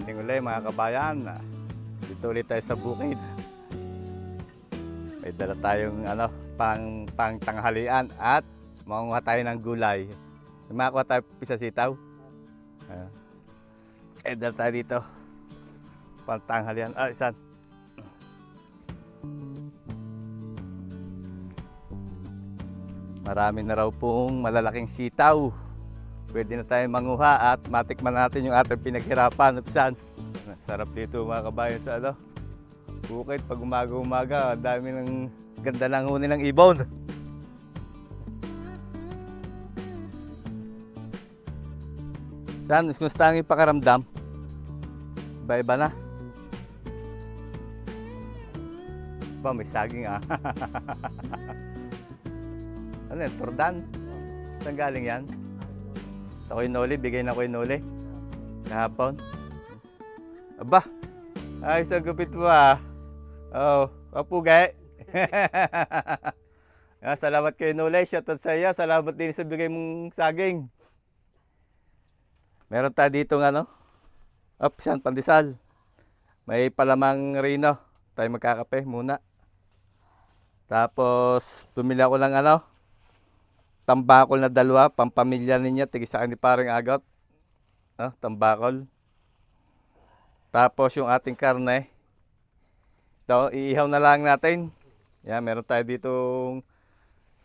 morning ulit mga kabayan. Dito ulit tayo sa bukid. May dala tayong pang tanghalian at mangunguha tayo ng gulay. May makakuha tayo pisa sitaw. Dala tayo dito. Pang tanghalian. Isan. Marami na raw pong malalaking sitaw. Pwede na tayo manguha at matikman natin yung ating pinaghirapan. Pisan. Sarap dito mga kabayan sa bukid. Pag umaga-umaga, dami ng ganda ng huni ng ibon. Saan? Kumusta ang ipakaramdam? Iba-iba na. May saging Ano yan? Turdan? Saan galing yan? Sa Koinoli, bigay na Koinoli. Kahapon. Aba! Ay, sa gupit mo kapugay. Salamat Koinoli. Shoutout sa iyo. Salamat din sa bigay mong saging. Meron tayo dito pisan, pandesal. May palamang rino. Tayo magkakape muna. Tapos, bumili ako ng tambakol na dalawa, pampamilya niya, tigisa ni paring agot. Tambakol. Tapos yung ating karne. Ito, iihaw na lang natin. Yan, meron tayo dito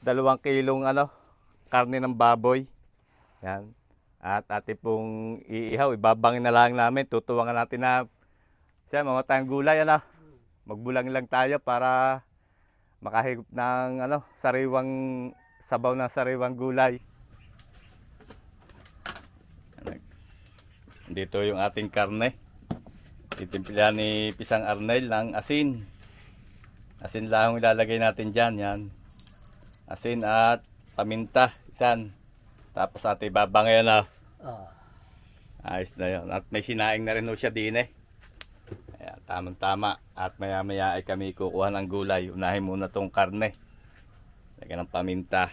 2 kilong karne ng baboy. Yan. At ating pong iihaw, ibabangin na lang namin. Tutuwangan natin na mga tayong gulay. Magbulang lang tayo para makahigop ng sariwang sabaw ng sariwang gulay. Dito yung ating karne. Titimpla ni Pisang Arnel ng asin. Asin lang ang ilalagay natin dyan. Yan. Asin at paminta. Isan. Tapos ating babangay Ayos na yun. At may sinaing na rin siya din Ayan, tamang-tama. At maya-maya ay kami kukuha ng gulay. Unahin muna tong karne. Lagyan ng paminta.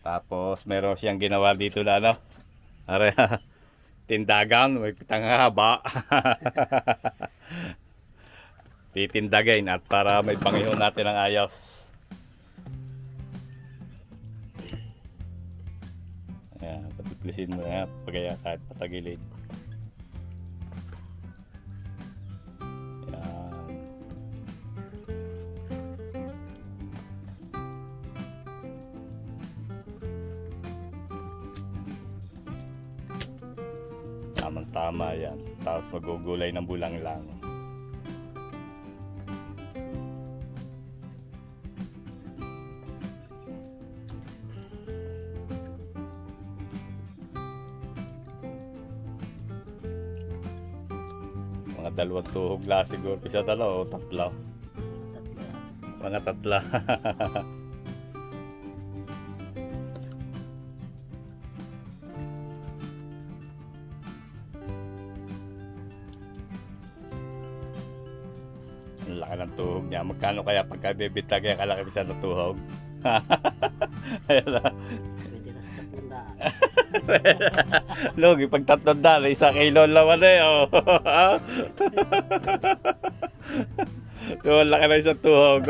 Tapos meron siyang ginawa dito na tindagan, may pitang haba. Titindagin at para may pangihon natin ng ayos. Ayan, patiplisin mo na pagaya kahit patagilid. Tama yan. Tapos magugulay ng bulang lang. Mga 2 tuhog lang siguro. Isa 3 o 3. Mga 3. Ang laki ng tuhog niya. Magkano kaya pagka bibitag kaya kalaki bisa ng tuhog? Ayan na. Pwede na sa 300. Logi, pag 300, 1 kilo laman Ang laki na isang tuhog.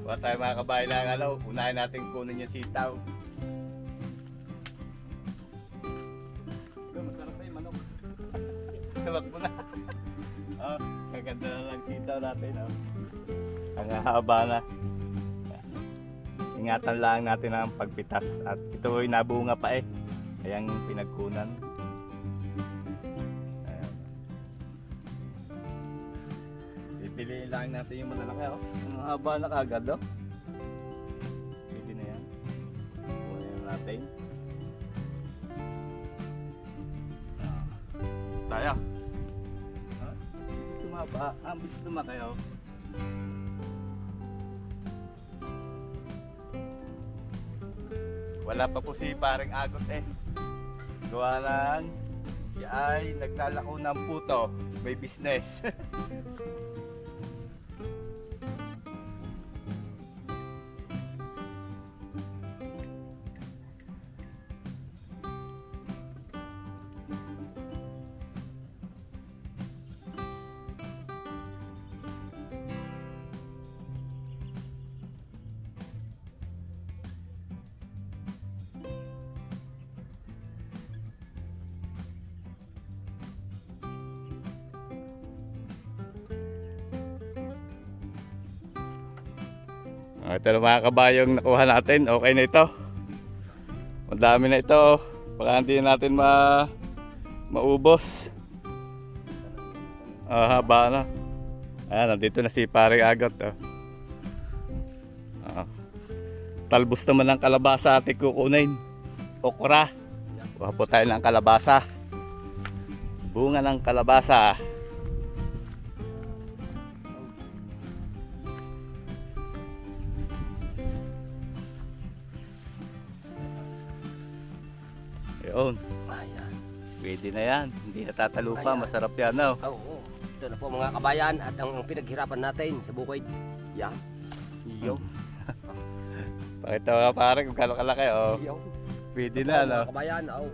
Kuha tayo mga kabayan ng unahin natin kunin yung sitaw. Masarap na yung manok. Tawag mo na. Kaganda na lang sitaw natin. Ang haba na. Ingatan lang natin ang pagpitas. At ito ay nabunga pa Kayang pinagkunan. Ayan. Pipiliin lang natin yung malalaki. Ang haba na kagad. Pwede na yan. Kunin natin. Tayo. Sumaba. Ambis lumaki. Wala pa po si paring agot Gawa lang ay naglalako ng puto. May business. Ito na mga kabayong nakuha natin. Okay na ito. Madami na ito. Baka hindi natin maubos. Haba na. Ayan, nandito na si Paring Agot. Talbos naman ng kalabasa ating kukunin. Okra. Kuha po tayo ng kalabasa. Bunga ng kalabasa. Yun. Ayan. Pwede na yan. Hindi natatalo pa. Ayan. Masarap yan, no? Oo. Ito na po mga kabayan at ang pinaghirapan natin sa bukid. Yan. Iyo. Pakita mo nga pare kung gano'ng kalaki, oh. Iyo. Pwede Ito na, po, no? mga kabayan. Oo.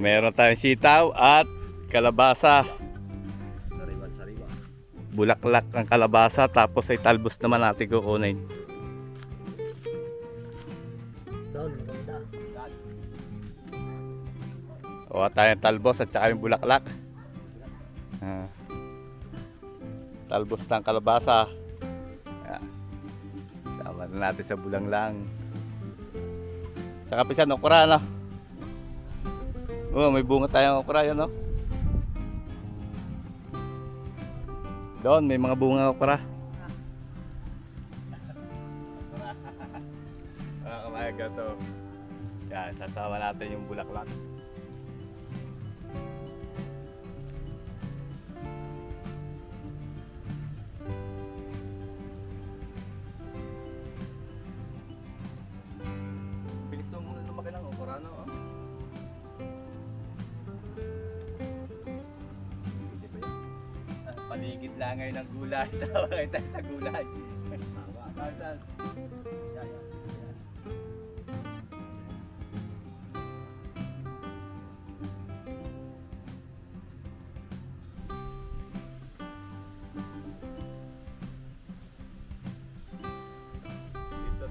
Meron tayong sitaw at kalabasa. Sariwan. Bulaklak ng kalabasa tapos ay talbos naman natin kukunin. Doon, maganda. O tayong talbos at saka yung bulaklak. Talbos ng kalabasa. Sama na natin sa bulang lang. Saka pisan okra, no? Oh, may bunga tayong okra yan, no? Doon, may mga bunga okra. Kamayaga to. Yan, sasama natin yung bulaklak. Bilis to muna lumaki ng okra, no? Oh. Paligid lang ngayon ng gulay. Sama tayo sa gulay. Dito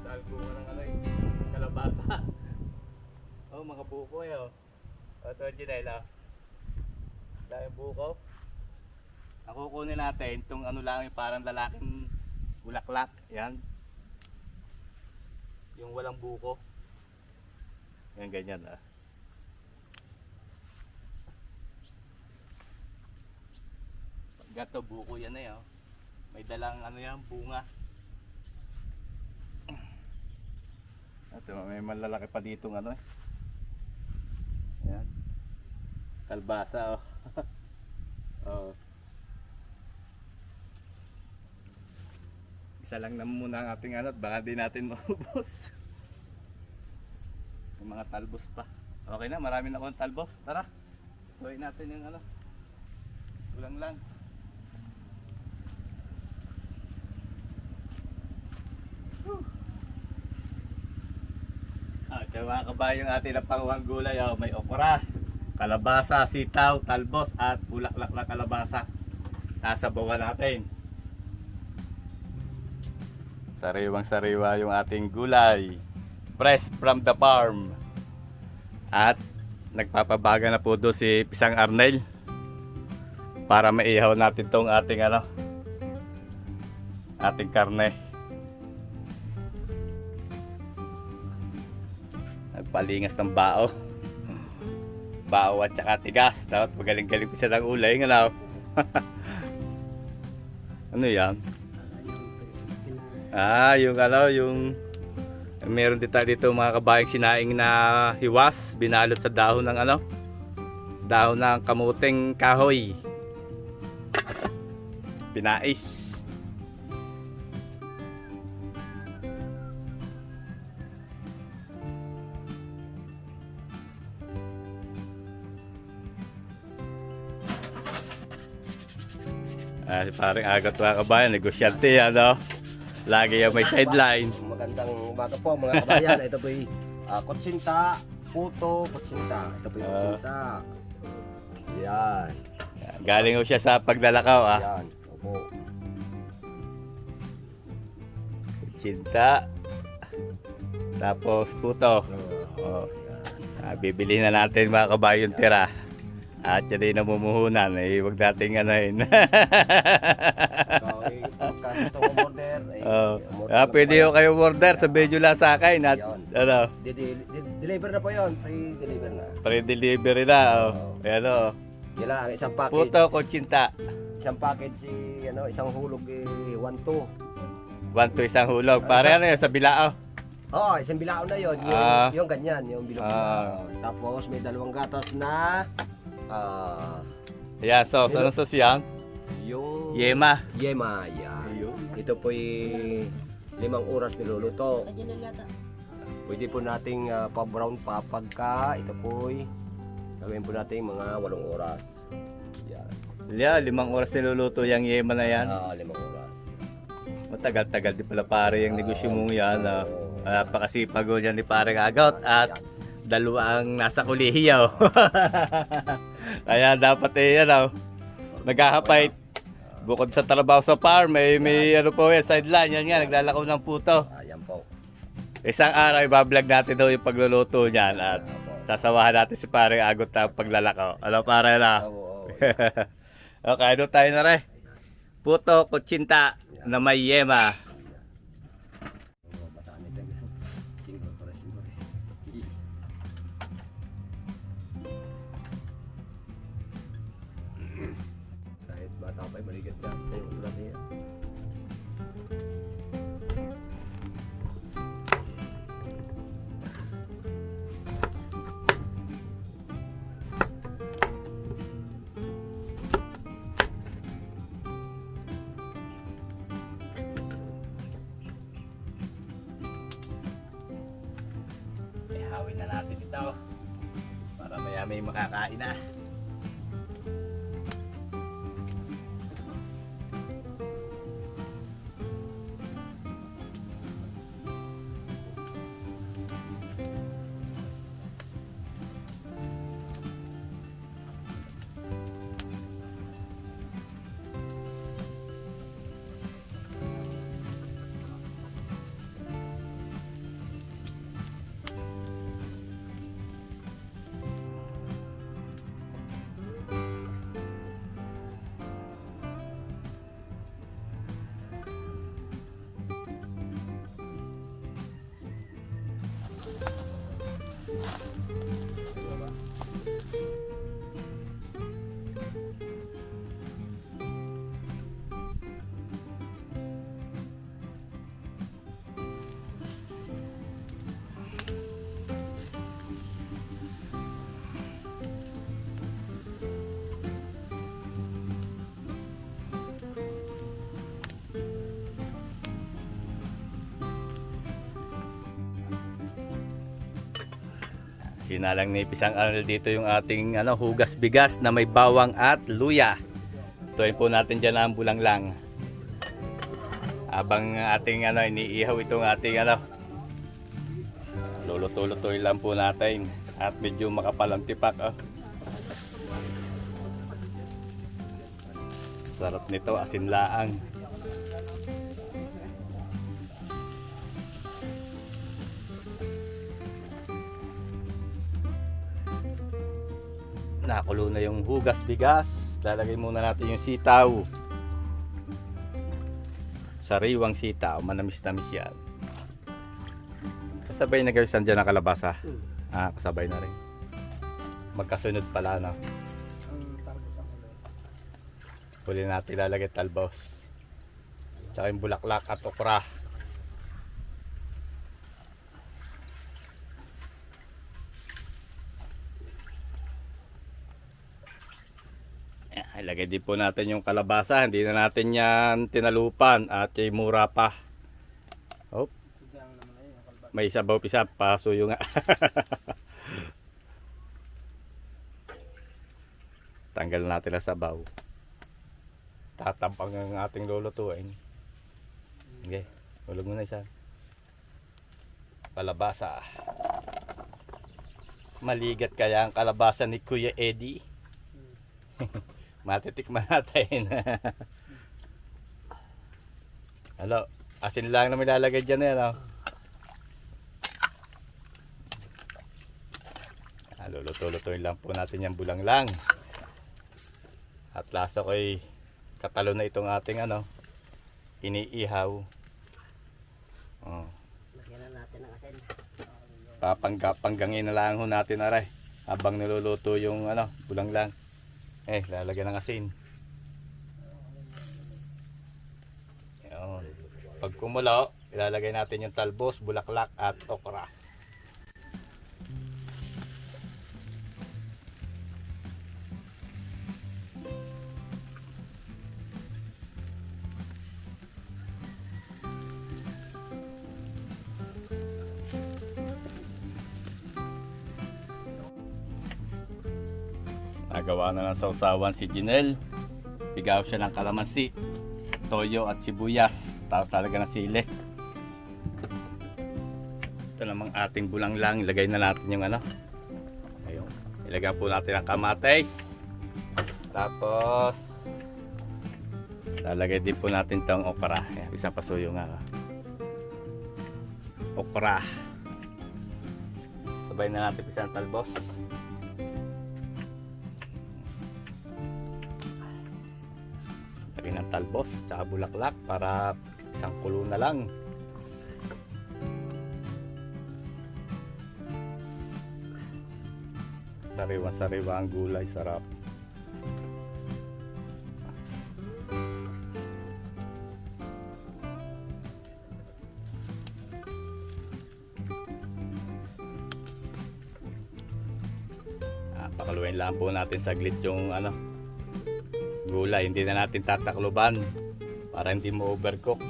dahil bunga ng kalabasa. Oh, mga buko eh. Ito ang ginela. Dahil buko. Ako kunin natin itong ano lang yung parang lalaking bulaklak. Yan. Yung walang buko. Yan ganyan ah. Gato buko yan eh oh. May dalang ano yan bunga. Ito may malalaki pa ditong ano eh. Yan. Kalbasa oh. Oh. Isa lang naman muna ang ating ano at baka di natin maubos. May mga talbos pa. Okay na, marami na akong talbos. Tara, gawin natin yung ano. Kulang lang. Ito mga kabayong ating napanguhang gulay. Oh, may okra, kalabasa, sitaw, talbos at bulaklak na kalabasa. Sasabawan natin. Sariwang sariwa yung ating gulay. Fresh from the farm. At nagpapabaga na po doon si Pisang Arnel. Para maihaw natin tong ating ano. Ating karne. Nagpalingas ng bao. Bao at saka tigas. Dapat magaling-galing ko siya ng ulay. Ano? Ano yan? Yung ano, yung meron dito mga kabayang sinaing na hiwas, binalot sa dahon ng ano, dahon ng kamuting kahoy. Pinais. Si Paring Agot mga kabayan, negosyante ano. Lagi yung may sideline. Magandang umaga po mga kabayan. Ito po yung kutsinta, puto, kutsinta. Ito po yung kutsinta. Yan. Galing ho siya sa paglalakaw ah. Yan. Opo. Kutsinta. Tapos puto. Oh. Bibili na natin mga kabayan tira. At yan ay namumuhunan. Eh, huwag nating anahin. Ikaw ay pagka gusto mo order, ay Pwede yung kayo order sa Medyo Lasakay. At, Yun. ano, Deliver na po yun. Pre-deliver na. pre-delivery na. Oh. Ayan o. Yan lang, isang package. Puto, kutsinta. Isang package isang hulog 1-2. 1 to isang hulog. Pare ano yun, sa bilao. Oo, isang bilao na yun. Yung ganyan, yung bilog. Tapos may 2 gatas na Ayan, sauce. Anong sauce yan? yung Yema. yema. Yan. Ito po'y 5 oras niluluto. Pwede po nating pa-brown pa pagka ito po'y gawin po nating mga 8 oras. Yan. Yeah, 5 oras niluluto yung yema na yan. 5 oras. Matagal-tagal di pala pare yung negosyo mong yan. Napakasipag yan ni pare Agot at 2 ang nasa kolehiyo. Kaya dapat naghahapay. Bukod sa trabaho sa farm, may ano po sideline. Yan nga, naglalakaw ng puto. Ayan po. Isang araw, ibablog natin daw yung pagluluto niyan at sasawahan natin si pare Agot na paglalakaw. Ano pare na? Okay, ano tayo na rin? Puto, kutsinta na may yema. Kahit bata pa'y maligat ka. Ayun, ulat niya. Ihawin na natin ito para maya may makakain na. Sinalang ni Pisang Arnel dito yung ating hugas bigas na may bawang at luya. Tuwin po natin dyan ang bulang lang. Habang ating iniihaw itong ating luluto-lutoy lang po natin. At medyo makapal ang tipak. Sarap nito, asin laang. Nakulo na yung hugas bigas. Lalagay muna natin yung sitaw. Sariwang sitaw, manamis-namis yan. Kasabay na guys, dyan ang kalabasa. Kasabay na rin. Magkasunod pala na. Huli natin lalagay talbos. Tsaka yung bulaklak at okra. Ilagay din po natin yung kalabasa. Hindi na natin yan tinalupan at yung mura pa. Oh. May sabaw pisa. Pasuyo nga. Tanggal natin ang sabaw. Tatampang ang ating lulutuin. Okay. Ulog mo na isa. Kalabasa. Maligat kaya ang kalabasa ni Kuya Eddie. Matitikman natin. Hello, asin lang na may lalagay dyan luluto-lutoin lang po natin yung bulang lang. At lasa ko ay katalo na itong ating ano, iniihaw. Oh. Lagyan na natin ng asin. Papanggangin na lang ho natin aray habang niluluto yung ano, bulang lang. Lalagyan ng asin. Yun. Pag kumulo, ilalagay natin yung talbos, bulaklak at okra. Nagawa na ng sausawan si Jinel. Bigaw siya ng kalamansi, toyo at sibuyas. Tapos talaga ng sili. Ito namang ating bulang lang. Ilagay na natin yung ano. Ayun. Ilagay po natin ang kamatis. Tapos lalagay din po natin itong okra. Ayan, isang pasuyo nga. Okra. Sabay na natin isang talbos. Lagyan ng talbos tsaka bulaklak para isang kulo na lang. Sariwa-sariwa ang gulay, sarap. Pakaluin lang po natin saglit yung ano, gulay, hindi na natin tatakloban para hindi mo overcook.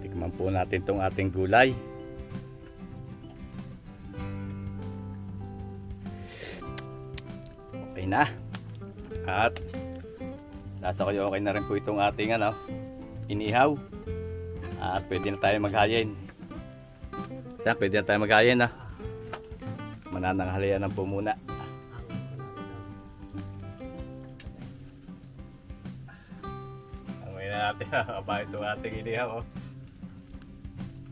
Tikman po natin itong ating gulay. Okay na. At lasa ko okay na rin po itong ating ano, inihaw. At pwede na tayo maghayin. Pwede na tayo maghayin na. Manananghalian na po muna. Amoy na natin aba itong ating inihaw.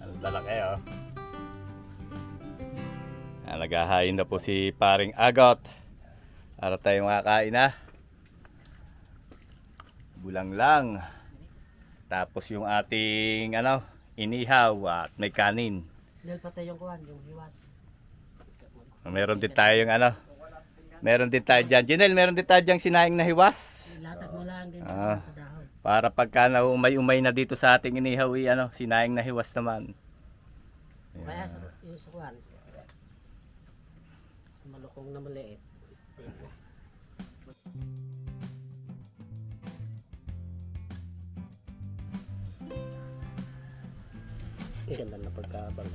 Ang lalaki oh. Naghahain na po si paring Agot. Para tayo makakain na. Bulang lang. Tapos yung ating ano, inihaw at may kanin. Dahil patay yung kuhan, yung hiwas. Meron din tayong ano. Meron din tayo dyan. Jinel, meron din tayo dyan sinahing na hiwas. Latag mo lang din Ah. sa dahon. Para pagka na umay-umay na dito sa ating inihaw, ano, sinahing na hiwas naman. Kaya yung sa kuhan, sa malukong na maliit. Ang ganda na pagkabang.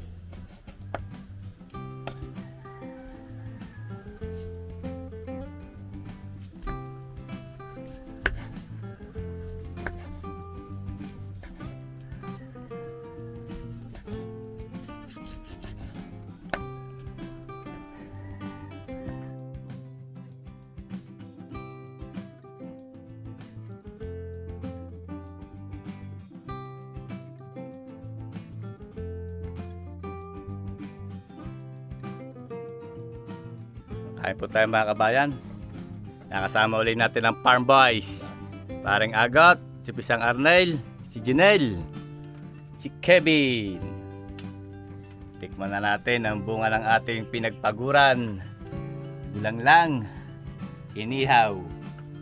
Kain po tayo mga kabayan. Nakasama ulit natin ang Farm Boys. Paring Agot, si Pisang Arnel, si Jinel, si Kevin. Tikman na natin ang bunga ng ating pinagpaguran. Bulang lang, inihaw.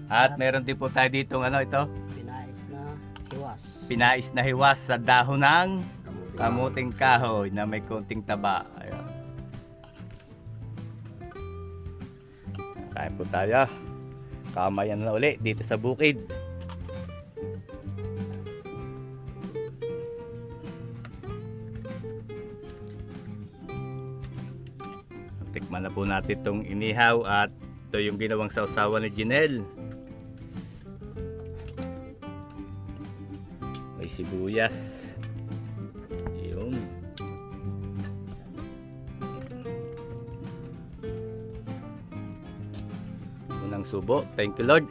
At meron din po tayo dito ano ito? Pinais na hiwas. Pinais na hiwas sa dahon ng kamuting kahoy na may konting taba. Ayun. Kain po tayo. Kamayan na uli dito sa bukid. Tikman na po natin itong inihaw at ito yung ginawang sausawan ni Jinel. May sibuyas. Yun. Unang subo. Thank you, Lord.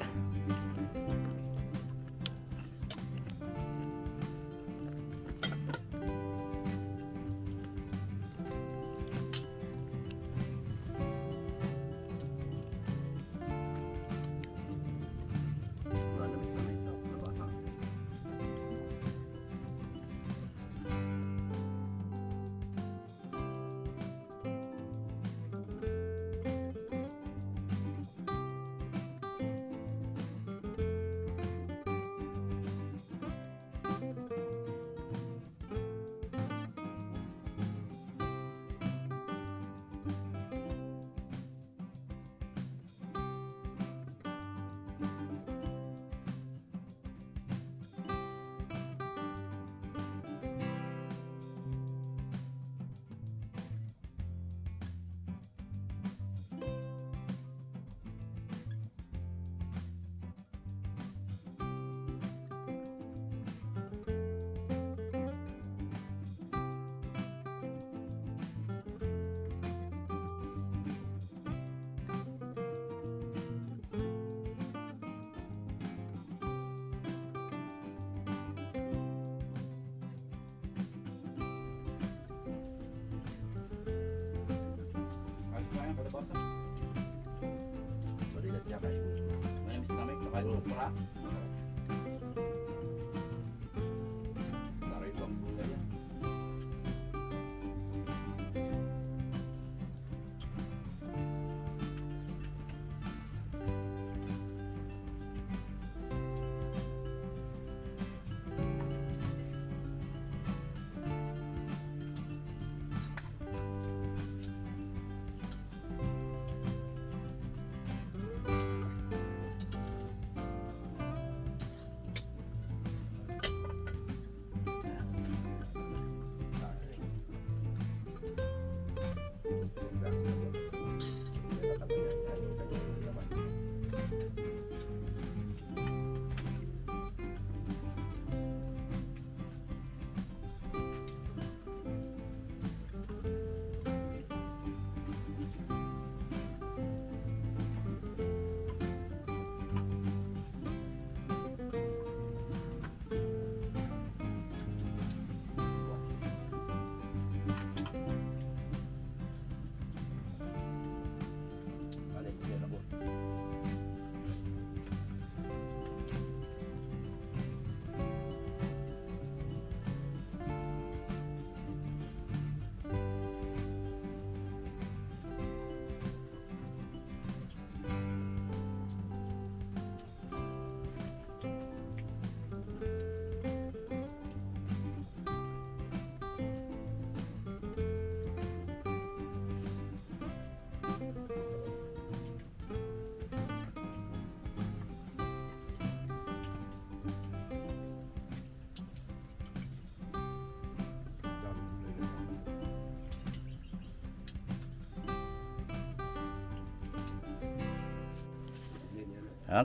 Manamis sa nabasa. Malilat siya kayo. Manamis na kami. Kakain mo para. Para ibang gulay yan.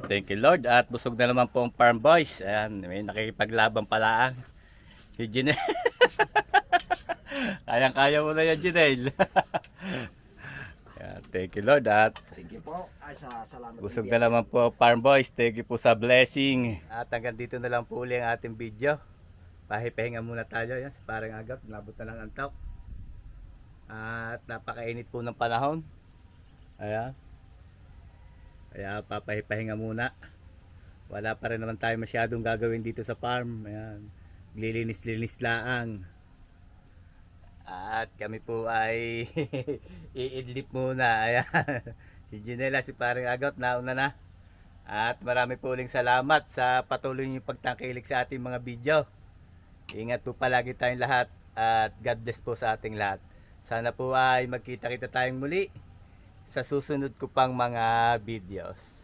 Thank you, Lord. At busog na naman po ang farm boys. Ayan, may nakikipaglaban pala ang si Jinel. Kayang-kaya mo na yan, Jinel. Ayan, thank you, Lord. At Thank you po. Ay, salamat. busog na naman po farm boys. Thank you po sa blessing. At hanggang dito na lang po uli ang ating video. Pahipahinga muna tayo. Yan, parang agap. Nabot na lang antok. At napakainit po ng panahon. Ayan. Kaya papahipahinga muna. Wala pa rin naman tayo masyadong gagawin dito sa farm. Ayan. Lilinis-linis laang. At kami po ay iidlip muna. Ayan. Si Jinela, si Paring Agot, nauna na. At marami po uling salamat sa patuloy niyong pagtangkilik sa ating mga video. Ingat po palagi tayong lahat. At God bless po sa ating lahat. Sana po ay magkita-kita tayong muli sa susunod ko pang mga videos.